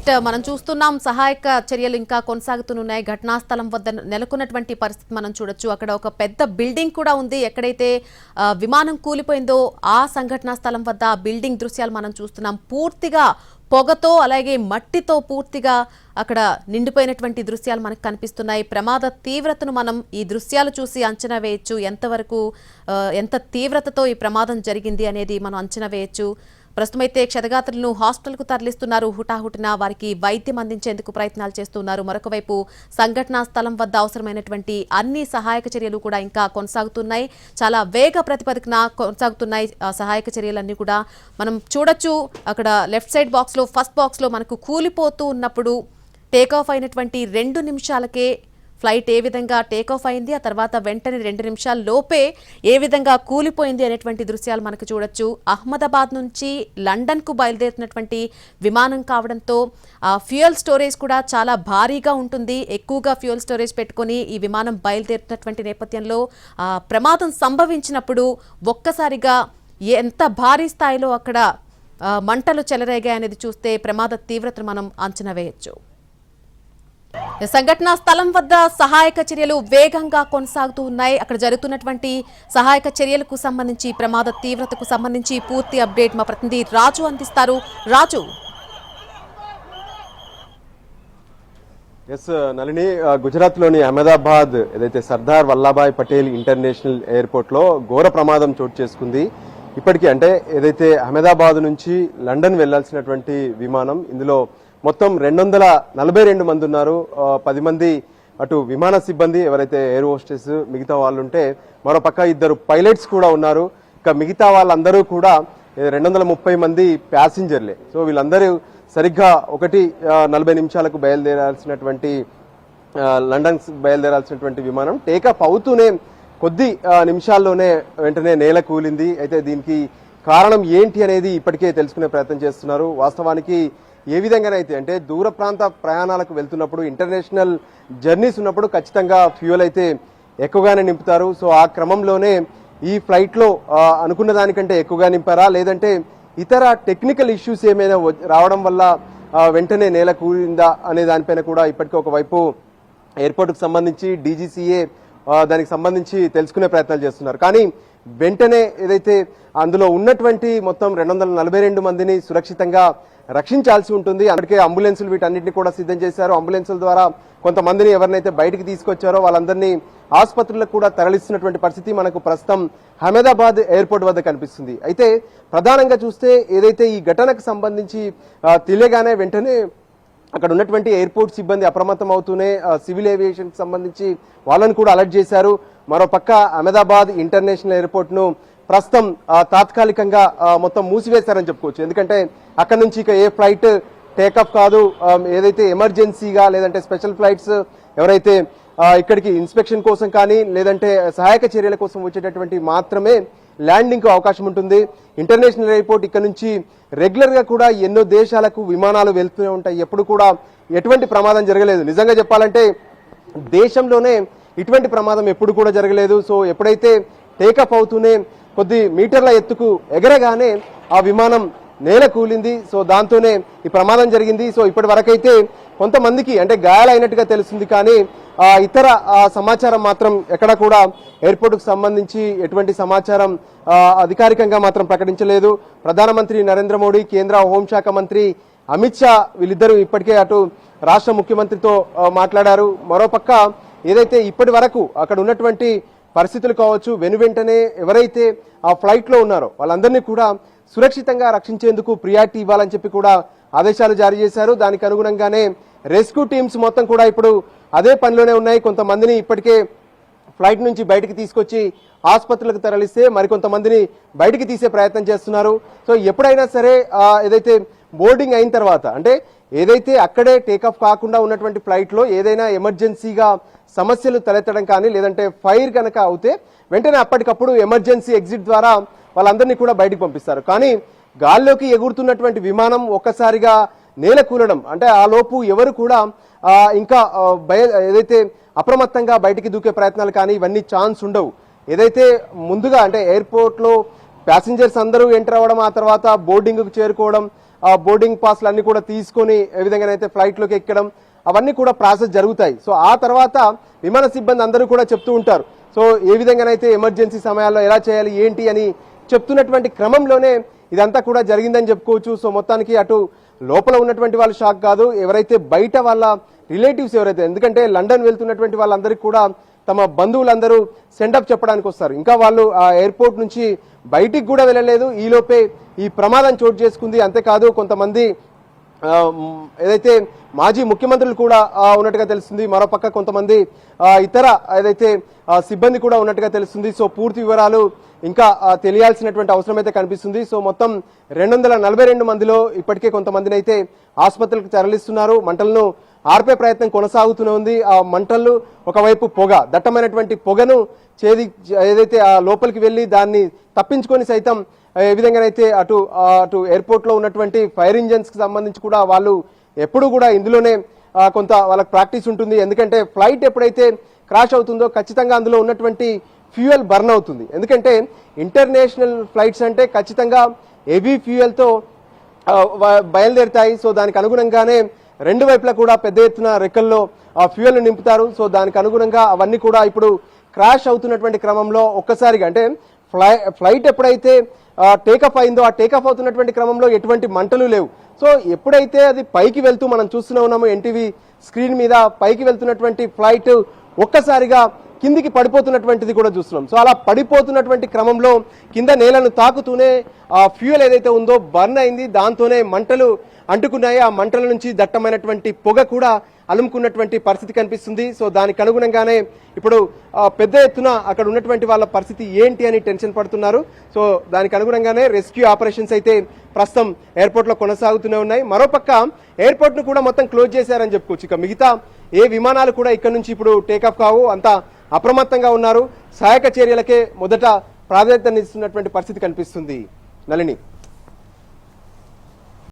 Right, మనం చూస్తున్నాం సహాయక చర్యలు ఇంకా కొనసాగుతున్నాయి. ఘటనా స్థలం వద్ద నెలకొన్నటువంటి పరిస్థితి మనం చూడొచ్చు. అక్కడ ఒక పెద్ద బిల్డింగ్ కూడా ఉంది. ఎక్కడైతే విమానం కూలిపోయిందో ఆ సంఘటనా స్థలం వద్ద ఆ బిల్డింగ్ దృశ్యాలు మనం చూస్తున్నాం. పూర్తిగా పొగతో అలాగే మట్టితో పూర్తిగా అక్కడ నిండిపోయినటువంటి దృశ్యాలు మనకు కనిపిస్తున్నాయి. ప్రమాద తీవ్రతను మనం ఈ దృశ్యాలు చూసి అంచనా వేయొచ్చు. ఎంత తీవ్రతతో ఈ ప్రమాదం జరిగింది అనేది మనం అంచనా వేయొచ్చు. ప్రస్తుతమైతే క్షతగాత్రులను హాస్పిటల్కు తరలిస్తున్నారు. హుటాహుటిన వారికి వైద్యం అందించేందుకు ప్రయత్నాలు చేస్తున్నారు. మరొక వైపు సంఘటనా స్థలం వద్ద అవసరమైనటువంటి అన్ని సహాయక చర్యలు కూడా ఇంకా కొనసాగుతున్నాయి. చాలా వేగ ప్రతిపదికన కొనసాగుతున్నాయి సహాయక చర్యలన్నీ కూడా. మనం చూడొచ్చు అక్కడ లెఫ్ట్ సైడ్ బాక్స్లో ఫస్ట్ బాక్స్లో మనకు కూలిపోతూ ఉన్నప్పుడు టేకాఫ్ అయినటువంటి 2 నిమిషాలకే ఫ్లైట్ ఏ విధంగా టేకాఫ్ అయింది, ఆ తర్వాత వెంటనే 2 నిమిషాల లోపే ఏ విధంగా కూలిపోయింది అనేటువంటి దృశ్యాలు మనకు చూడొచ్చు. అహ్మదాబాద్ నుంచి లండన్కు బయలుదేరినటువంటి విమానం కావడంతో ఫ్యూయల్ స్టోరేజ్ కూడా చాలా భారీగా ఉంటుంది. ఎక్కువగా ఫ్యూయల్ స్టోరేజ్ పెట్టుకొని ఈ విమానం బయలుదేరినటువంటి నేపథ్యంలో ప్రమాదం సంభవించినప్పుడు ఒక్కసారిగా ఎంత భారీ స్థాయిలో అక్కడ మంటలు చెలరేగాయి అనేది చూస్తే ప్రమాద తీవ్రతను మనం అంచనా వేయొచ్చు. సంఘటనా స్థలం వద్ద సహాయక చర్యలు వేగంగా కొనసాగుతూ ఉన్నాయి. అక్కడ జరుగుతున్నటువంటి సహాయక చర్యలకు సంబంధించి ప్రమాద తీవ్రతకు సంబంధించి పూర్తి అప్డేట్ మా ప్రతినిధి రాజు అందిస్తారు. రాజు. ఎస్ నళిని, గుజరాత్లోని అహ్మదాబాద్ ఏదైతే సర్దార్ వల్లభాయ్ పటేల్ ఇంటర్నేషనల్ ఎయిర్పోర్ట్ లో ఘోర ప్రమాదం చోటు చేసుకుంది. ఇప్పటికీ అంటే ఏదైతే అహ్మదాబాద్ నుంచి లండన్ వెళ్లాల్సినటువంటి విమానం, ఇందులో మొత్తం 242 మంది ఉన్నారు. 10 మంది అటు విమాన సిబ్బంది ఎవరైతే ఎయిర్ హోస్టెస్ మిగతా వాళ్ళు ఉంటే, మరో పక్క 2 పైలట్స్ కూడా ఉన్నారు. ఇక మిగతా వాళ్ళందరూ కూడా 230 మంది ప్యాసింజర్లే. సో వీళ్ళందరూ సరిగ్గా 1:40 నిమిషాలకు లండన్ బయలుదేరాల్సినటువంటి విమానం టేకాఫ్ అవుతూనే కొద్ది నిమిషాల్లోనే వెంటనే నేల కూలింది. అయితే దీనికి కారణం ఏంటి అనేది ఇప్పటికే తెలుసుకునే ప్రయత్నం చేస్తున్నారు. వాస్తవానికి ఏ విధంగానైతే అంటే దూర ప్రాంత ప్రయాణాలకు వెళ్తున్నప్పుడు, ఇంటర్నేషనల్ జర్నీస్ ఉన్నప్పుడు ఖచ్చితంగా ఫ్యూయల్ అయితే ఎక్కువగానే నింపుతారు. సో ఆ క్రమంలోనే ఈ ఫ్లైట్ లో అనుకున్న దానికంటే ఎక్కువగా నింపారా, లేదంటే ఇతర టెక్నికల్ ఇష్యూస్ ఏమైనా రావడం వల్ల వెంటనే నేల కూలిందా అనే దానిపైన కూడా ఇప్పటికే ఒకవైపు ఎయిర్పోర్ట్ కు సంబంధించి డీజీసీఏ దానికి సంబంధించి తెలుసుకునే ప్రయత్నాలు చేస్తున్నారు. కానీ వెంటనే ఏదైతే అందులో ఉన్నటువంటి మొత్తం 242 మందిని సురక్షితంగా రక్షించాల్సి ఉంటుంది. అందుకే అంబులెన్సులు వీటన్నిటిని కూడా సిద్ధం చేశారు. అంబులెన్సుల ద్వారా కొంతమందిని ఎవరినైతే బయటికి తీసుకొచ్చారో వాళ్ళందరినీ ఆసుపత్రులకు కూడా తరలిస్తున్నటువంటి పరిస్థితి మనకు ప్రస్తుతం అహ్మదాబాద్ ఎయిర్పోర్ట్ వద్ద కనిపిస్తుంది. అయితే ప్రధానంగా చూస్తే ఏదైతే ఈ ఘటనకు సంబంధించి తెలియగానే వెంటనే అక్కడ ఉన్నటువంటి ఎయిర్పోర్ట్ సిబ్బంది అప్రమత్తం అవుతూనే సివిల్ ఏవియేషన్ కి సంబంధించి వాళ్ళని కూడా అలర్ట్ చేశారు. మరోపక్క అహ్మదాబాద్ ఇంటర్నేషనల్ ఎయిర్పోర్ట్ ను ప్రస్తుతం తాత్కాలికంగా మొత్తం మూసివేశారని చెప్పుకోవచ్చు. ఎందుకంటే అక్కడ నుంచి ఇక ఏ ఫ్లైట్ టేకాఫ్ కాదు. ఏదైతే ఎమర్జెన్సీగా లేదంటే స్పెషల్ ఫ్లైట్స్ ఎవరైతే ఇక్కడికి ఇన్స్పెక్షన్ కోసం కానీ లేదంటే సహాయక చర్యల కోసం వచ్చేటటువంటి మాత్రమే ల్యాండింగ్ కు అవకాశం ఉంటుంది. ఇంటర్నేషనల్ ఎయిర్పోర్ట్ ఇక్కడ నుంచి రెగ్యులర్ గా కూడా ఎన్నో దేశాలకు విమానాలు వెళ్తూనే ఉంటాయి. ఎప్పుడు కూడా ఎటువంటి ప్రమాదం జరగలేదు. నిజంగా చెప్పాలంటే దేశంలోనే ఇటువంటి ప్రమాదం ఎప్పుడు కూడా జరగలేదు. సో ఎప్పుడైతే టేకప్ అవుతూనే కొద్ది మీటర్ల ఎత్తుకు ఎగరగానే ఆ విమానం నేల కూలింది. సో దాంతోనే ఈ ప్రమాదం జరిగింది. సో ఇప్పటి వరకైతే కొంతమందికి అంటే గాయాలైనట్టుగా తెలుస్తుంది. కానీ ఇతర సమాచారం మాత్రం ఎక్కడ కూడా ఎయిర్పోర్ట్ కు సంబంధించి ఎటువంటి సమాచారం అధికారికంగా మాత్రం ప్రకటించలేదు. ప్రధానమంత్రి నరేంద్ర మోడీ, కేంద్ర హోంశాఖ మంత్రి అమిత్ షా వీళ్ళిద్దరూ ఇప్పటికే అటు రాష్ట్ర ముఖ్యమంత్రితో మాట్లాడారు. మరోపక్క ఏదైతే ఇప్పటి వరకు అక్కడ ఉన్నటువంటి పరిస్థితులు కావచ్చు, వెనువెంటనే ఎవరైతే ఆ ఫ్లైట్ లో ఉన్నారో వాళ్ళందరినీ కూడా సురక్షితంగా రక్షించేందుకు ప్రియారిటీ ఇవ్వాలని చెప్పి కూడా ఆదేశాలు జారీ చేశారు. దానికి అనుగుణంగానే రెస్క్యూ టీమ్స్ మొత్తం కూడా ఇప్పుడు అదే పనిలోనే ఉన్నాయి. కొంతమందిని ఇప్పటికే ఫ్లైట్ నుంచి బయటికి తీసుకొచ్చి ఆసుపత్రులకు తరలిస్తే మరికొంతమందిని బయటికి తీసే ప్రయత్నం చేస్తున్నారు. సో ఎప్పుడైనా సరే ఏదైతే బోర్డింగ్ అయిన తర్వాత అంటే ఏదైతే అక్కడే టేకాఫ్ కాకుండా ఉన్నటువంటి ఫ్లైట్ లో ఏదైనా ఎమర్జెన్సీగా సమస్యలు తలెత్తడం కానీ లేదంటే ఫైర్ కనుక అవుతే వెంటనే అప్పటికప్పుడు ఎమర్జెన్సీ ఎగ్జిట్ ద్వారా వాళ్ళందరినీ కూడా బయటికి పంపిస్తారు. కానీ గాల్లోకి ఎగురుతున్నటువంటి విమానం ఒక్కసారిగా నేల కూలడం అంటే ఆ లోపు ఎవరు కూడా ఇంకా ఏదైతే అప్రమత్తంగా బయటికి దూకే ప్రయత్నాలు కానీ ఇవన్నీ ఛాన్స్ ఉండవు. ఏదైతే ముందుగా అంటే ఎయిర్పోర్ట్ లో ప్యాసింజర్స్ అందరూ ఎంటర్ అవ్వడం, ఆ తర్వాత బోర్డింగ్ కు చేరుకోవడం, బోర్డింగ్ పాస్లు అన్ని కూడా తీసుకొని ఏ విధంగానైతే ఫ్లైట్లోకి ఎక్కడం అవన్నీ కూడా ప్రాసెస్ జరుగుతాయి. సో ఆ తర్వాత విమాన సిబ్బంది అందరూ కూడా చెప్తూ ఉంటారు. సో ఏ విధంగానైతే ఎమర్జెన్సీ సమయాల్లో ఎలా చేయాలి ఏంటి అని చెప్తున్నటువంటి క్రమంలోనే ఇదంతా కూడా జరిగిందని చెప్పుకోవచ్చు. సో మొత్తానికి అటు లోపల ఉన్నటువంటి వాళ్ళు షాక్ కాదు, ఎవరైతే బయట వాళ్ళ రిలేటివ్స్ ఎవరైతే, ఎందుకంటే లండన్ వెళ్తున్నటువంటి వాళ్ళందరికీ కూడా తమ బంధువులందరూ సెండప్ చెప్పడానికి వస్తారు. ఇంకా వాళ్ళు ఆ ఎయిర్పోర్ట్ నుంచి బయటికి కూడా వెళ్ళలేదు. ఈలోపే ఈ ప్రమాదం చోటు చేసుకుంది. అంతేకాదు కొంతమంది ఏదైతే మాజీ ముఖ్యమంత్రులు కూడా ఉన్నట్టుగా తెలుస్తుంది. మరోపక్క కొంతమంది ఇతర ఏదైతే సిబ్బంది కూడా ఉన్నట్టుగా తెలుస్తుంది. సో పూర్తి వివరాలు ఇంకా తెలియాల్సినటువంటి అవసరం అయితే కనిపిస్తుంది. సో మొత్తం 242 మందిలో ఇప్పటికే కొంతమందిని అయితే ఆసుపత్రులకు తరలిస్తున్నారు. మంటలను ఆర్పే ప్రయత్నం కొనసాగుతూనే ఉంది. ఆ మంటలు ఒకవైపు పొగ, దట్టమైనటువంటి పొగను ఏదైతే ఆ లోపలికి వెళ్ళి దాన్ని తప్పించుకొని సైతం ఏ విధంగానైతే అటు ఎయిర్పోర్ట్ లో ఉన్నటువంటి ఫైర్ ఇంజన్స్ కి సంబంధించి కూడా వాళ్ళు ఎప్పుడు కూడా ఇందులోనే కొంత వాళ్ళకి ప్రాక్టీస్ ఉంటుంది. ఎందుకంటే ఫ్లైట్ ఎప్పుడైతే క్రాష్ అవుతుందో ఖచ్చితంగా అందులో ఉన్నటువంటి ఫ్యూయల్ బర్న్ అవుతుంది. ఎందుకంటే ఇంటర్నేషనల్ ఫ్లైట్స్ అంటే ఖచ్చితంగా హెవీ ఫ్యూయల్తో బయలుదేరుతాయి. సో దానికి అనుగుణంగానే రెండు వైపులా కూడా పెద్ద ఎత్తున రెక్కల్లో ఆ ఫ్యూయల్ నింపుతారు. సో దానికి అనుగుణంగా అవన్నీ కూడా ఇప్పుడు క్రాష్ అవుతున్నటువంటి క్రమంలో ఒక్కసారిగా అంటే ఫ్లైట్ ఎప్పుడైతే టేకఫ్ అయిందో ఆ టేకఫ్ అవుతున్నటువంటి క్రమంలో ఎటువంటి మంటలు లేవు. సో ఎప్పుడైతే అది పైకి వెళ్తూ మనం చూస్తూనే ఉన్నాము ఎన్టీవీ స్క్రీన్ మీద పైకి వెళ్తున్నటువంటి ఫ్లైట్ ఒక్కసారిగా కిందికి పడిపోతున్నటువంటిది కూడా చూస్తున్నాం. సో అలా పడిపోతున్నటువంటి క్రమంలో కింద నేలను తాకుతూనే ఆ ఫ్యూయల్ ఏదైతే ఉందో బర్న్ అయింది. దాంతోనే మంటలు అంటుకున్నాయి. ఆ మంటల నుంచి దట్టమైనటువంటి పొగ కూడా అలుముకున్నటువంటి పరిస్థితి కనిపిస్తుంది. సో దానికి అనుగుణంగానే ఇప్పుడు పెద్ద ఎత్తున అక్కడ ఉన్నటువంటి వాళ్ళ పరిస్థితి ఏంటి అని టెన్షన్ పడుతున్నారు. సో దానికి అనుగుణంగానే రెస్క్యూ ఆపరేషన్స్ అయితే ప్రస్తుతం ఎయిర్పోర్ట్ లో కొనసాగుతూనే ఉన్నాయి. మరోపక్క ఎయిర్పోర్ట్ ను కూడా మొత్తం క్లోజ్ చేశారని చెప్పుకోవచ్చు. ఇక మిగతా ఏ విమానాలు కూడా ఇక్కడ నుంచి ఇప్పుడు టేకాఫ్ కావు, అంతా అప్రమత్తంగా ఉన్నారు. సహాయక చర్యలకే మొదట ప్రాధాన్యతనిస్తున్నటువంటి పరిస్థితి కనిపిస్తుంది. నళిని.